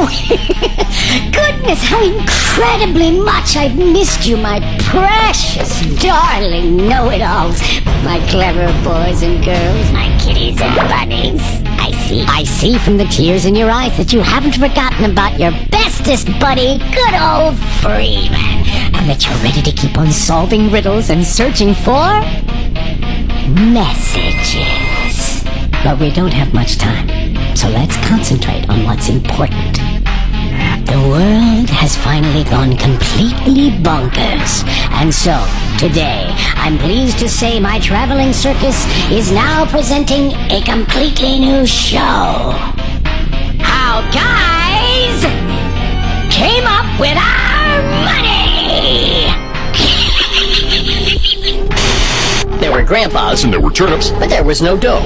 Oh, goodness, how incredibly much I've missed you, my precious, darling know-it-alls. My clever boys and girls, my kitties and bunnies. I see from the tears in your eyes that you haven't forgotten about your bestest buddy, good old Freeman, and that you're ready to keep on solving riddles and searching for messages. But we don't have much time, so let's concentrate on what's important. The world has finally gone completely bonkers, and so, today, I'm pleased to say my traveling circus is now presenting a completely new show. How guys came up with our money! There were grandpas And there were turnips. but there was no dough.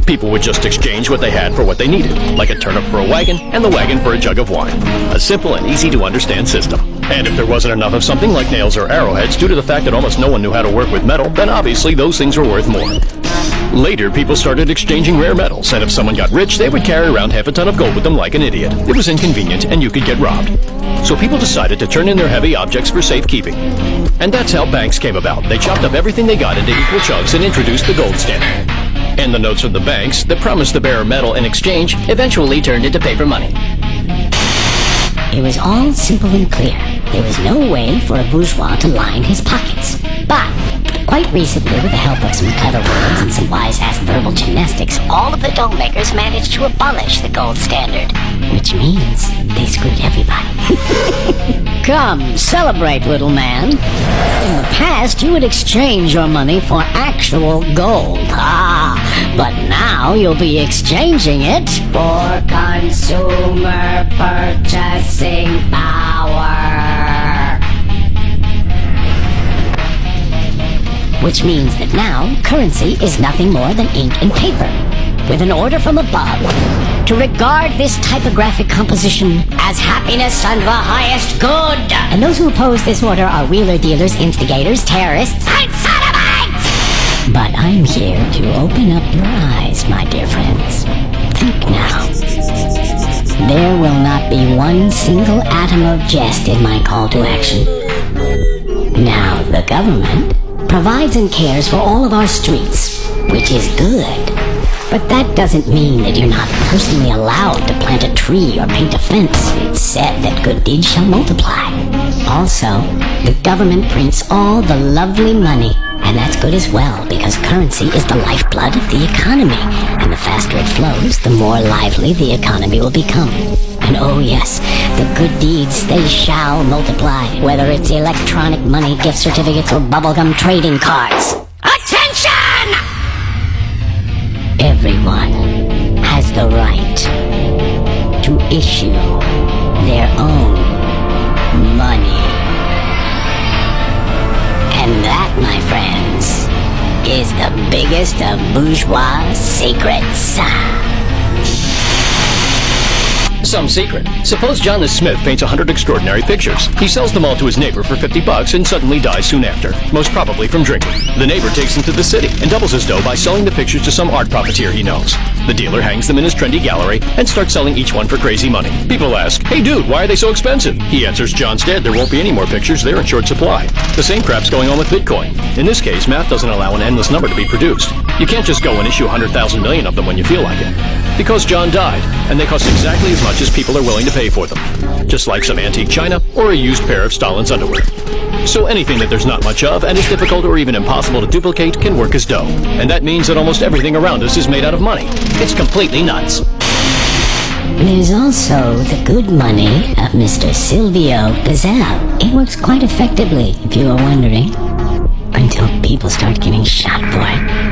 People would just exchange what they had for what they needed, like a turnip for a wagon and the wagon for a jug of wine. A simple and easy to understand system. And if there wasn't enough of something like nails or arrowheads due to the fact that almost no one knew how to work with metal, then obviously those things were worth more. Later, people started exchanging rare metals, and if someone got rich, they would carry around half a ton of gold with them like an idiot. It was inconvenient, and you could get robbed. So people decided to turn in their heavy objects for safekeeping. And that's how banks came about. They chopped up everything they got into equal chunks and introduced the gold standard. And the notes of the banks that promised the bearer metal in exchange eventually turned into paper money. It was all simple and clear. There was no way for a bourgeois to line his pockets. But quite recently, with the help of some clever words and some wise-ass verbal gymnastics, all of the dough makers managed to abolish the gold standard, which means they screwed everybody. Come, celebrate, little man. In the past, you would exchange your money for actual gold. But now you'll be exchanging it for consumer purchasing power. Which means that now currency is nothing more than ink and paper, with an order from above to regard this typographic composition as happiness and the highest good. And those who oppose this order are wheeler dealers, instigators, terrorists, and sodomites! But I'm here to open up your eyes, my dear friends. Think now. There will not be one single atom of jest in my call to action. Now, the government provides and cares for all of our streets, which is good. But that doesn't mean that you're not personally allowed to plant a tree or paint a fence. It's said that good deeds shall multiply. Also, the government prints all the lovely money, and that's good as well, because currency is the lifeblood of the economy, and the faster it flows, the more lively the economy will become. And oh yes, the good deeds, they shall multiply, whether it's electronic money, gift certificates, or bubblegum trading cards. Attention! Everyone has the right to issue their own money. And that, my friends, is the biggest of bourgeois secrets. Some secret. Suppose John the Smith paints 100 extraordinary pictures. He sells them all to his neighbor for $50 and suddenly dies soon after, most probably from drinking. The neighbor takes them to the city and doubles his dough by selling the pictures to some art profiteer he knows. The dealer hangs them in his trendy gallery and starts selling each one for crazy money. People ask, "Hey dude, why are they so expensive?" He answers, "John's dead, there won't be any more pictures, they're in short supply." The same crap's going on with Bitcoin. In this case, math doesn't allow an endless number to be produced. You can't just go and issue 100,000 million of them when you feel like it. Because John died, and they cost exactly as much as people are willing to pay for them. Just like some antique china or a used pair of Stalin's underwear. So anything that there's not much of and is difficult or even impossible to duplicate can work as dough. And that means that almost everything around us is made out of money. It's completely nuts. There's also the good money of Mr. Silvio Gazelle. It works quite effectively, if you were wondering. Until people start getting shot for it.